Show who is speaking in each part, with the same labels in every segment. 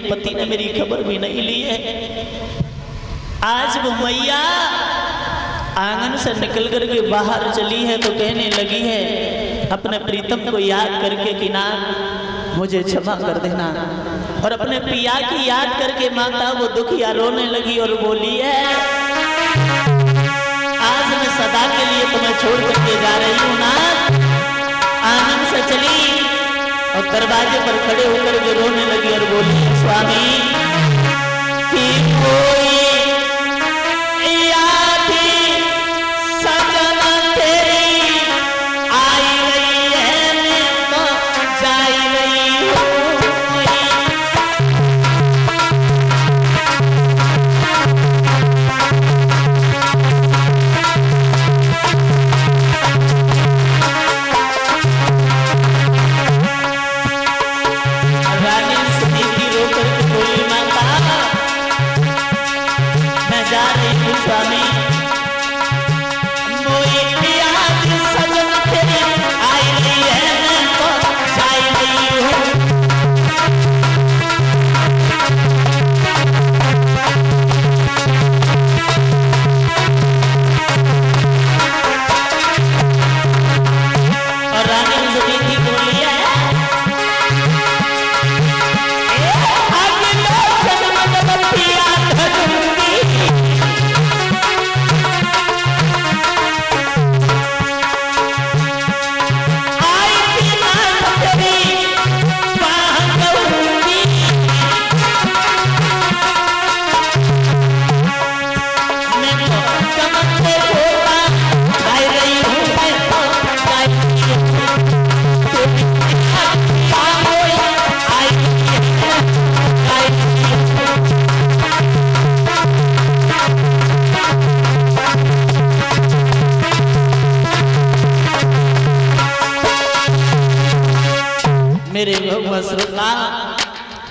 Speaker 1: पति ने मेरी खबर भी नहीं ली है। आज वो मैया आंगन से निकल करके बाहर चली है तो कहने लगी है अपने प्रीतम को याद करके कि ना मुझे क्षमा कर देना, और अपने पिया की याद करके माता वो दुखिया रोने लगी और बोली है आज मैं सदा के लिए तुम्हें छोड़ करके जा रही हूँ ना। आंगन से चली और दरवाजे पर खड़े होकर के रोने लगी और बोली स्वामी कि कोई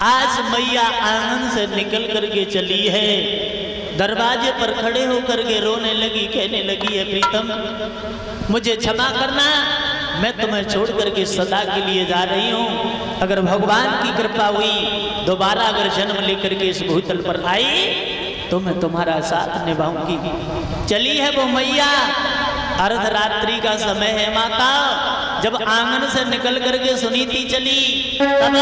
Speaker 1: आज मैया आंगन से निकल करके चली है, दरवाजे पर खड़े होकर के रोने लगी, कहने लगी है प्रीतम मुझे क्षमा करना, मैं तुम्हें छोड़ करके सदा के लिए जा रही हूँ। अगर भगवान की कृपा हुई दोबारा अगर जन्म लेकर के इस भूतल पर आई तो मैं तुम्हारा साथ निभाऊंगी। चली है वो मैया, अर्धरात्रि का समय है माता, जब आंगन से निकल करके सुनीति चली तब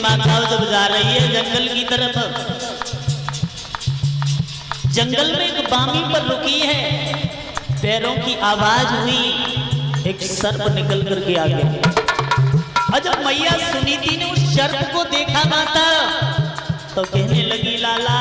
Speaker 1: माता जब जा रही है जंगल की तरफ, जंगल में एक बामी पर रुकी है, पैरों की आवाज हुई, एक सर्प निकल करके आ गया। और जब मैया सुनीति ने उस सर्प को देखा माता तो कहने लगी लाला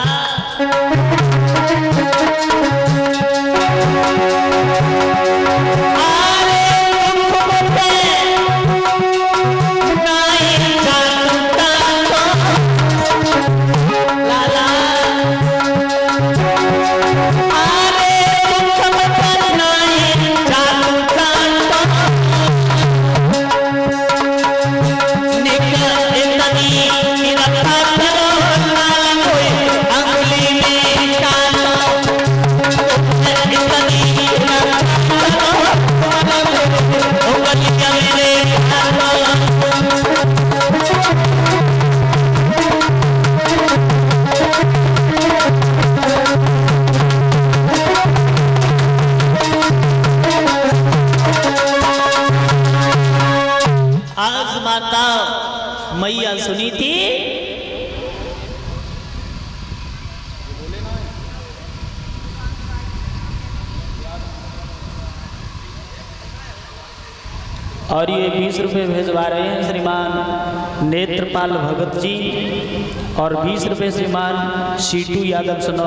Speaker 1: मैया सुनीति और ये 20 रुपये भेजवा रहे हैं श्रीमान नेत्रपाल भगत जी, और 20 रुपये श्रीमान सीटू यादव सुनो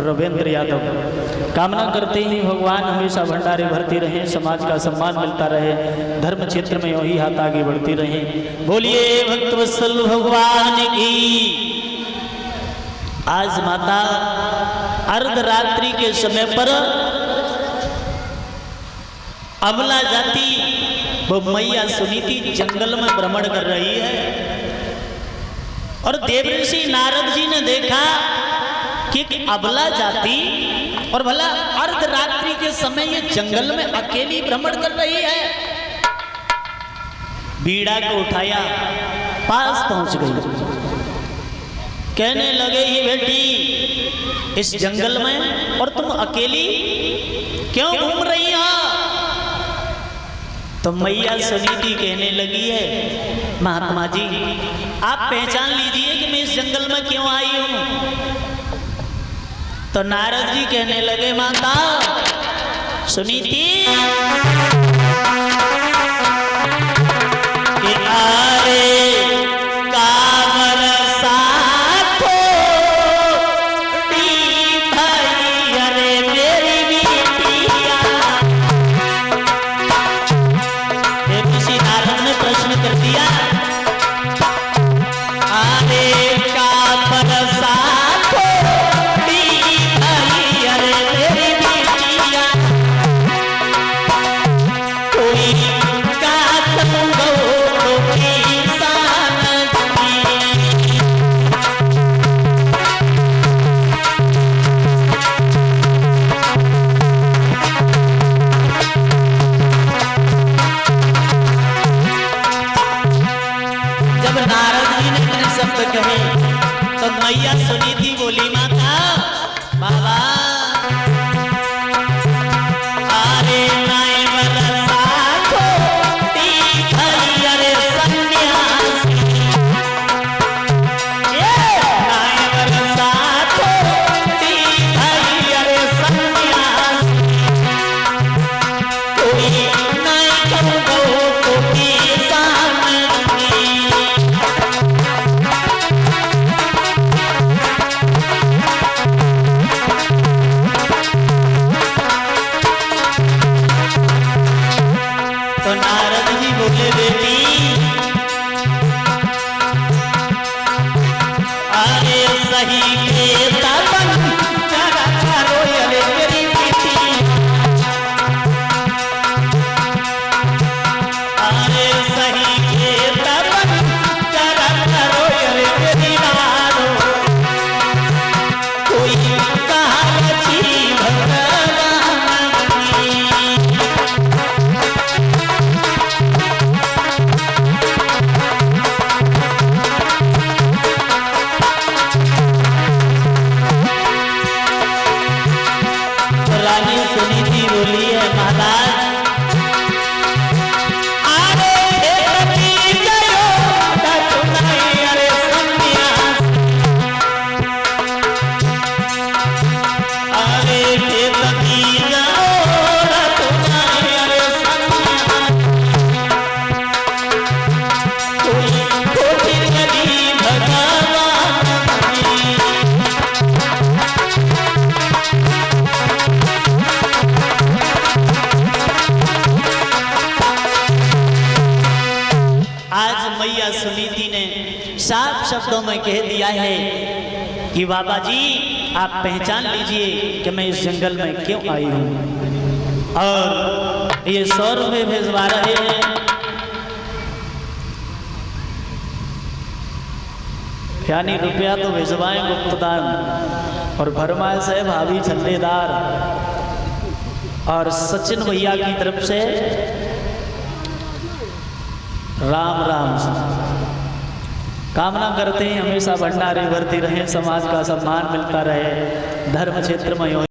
Speaker 1: रविंद्र यादव। कामना करते हैं भगवान हमेशा भंडारे भरते रहें, समाज का सम्मान मिलता रहे, धर्म क्षेत्र में वही हाथ आगे बढ़ती रहे। बोलिए भक्तवत्सल भगवान की। आज माता अर्धरात्रि के समय पर अबला जाति वो मैया सुनीति जंगल में भ्रमण कर रही है, और देवऋषि नारद जी ने देखा कि अबला जाति और भला अर्धरात्रि के समय ये जंगल में अकेली भ्रमण कर रही है। बीड़ा को उठाया, पास पहुंच गई, कहने लगे ही बेटी इस जंगल में और तुम अकेली क्यों घूम रही हो? तो मैया सुनीति कहने लगी है महात्मा जी आप पहचान लीजिए कि मैं इस जंगल में क्यों आई हूं। तो नारद जी कहने लगे माता सुनीति कि आरे मैया सुनीति बोली माता बाबा अरे नाय बरसा खोटी भई अरे सन्यासी नाय बरसा खोटी भई अरे सन्यासी कोई नाय कहो कोई जी ने साफ शब्दों में कह दिया है कि बाबा जी आप पहचान लीजिए कि मैं इस जंगल में क्यों आई हूँ। और ये 100 रुपये भिजवा रहे हैं। यानी रुपया तो भिजवाएं गुप्तदान, और फरमाइश है भाभी छल्लेदार। और सचिन भैया की तरफ से राम राम कामना करते हैं हमेशा भंडारे भरती रहे, समाज का सम्मान मिलता रहे, धर्म क्षेत्र में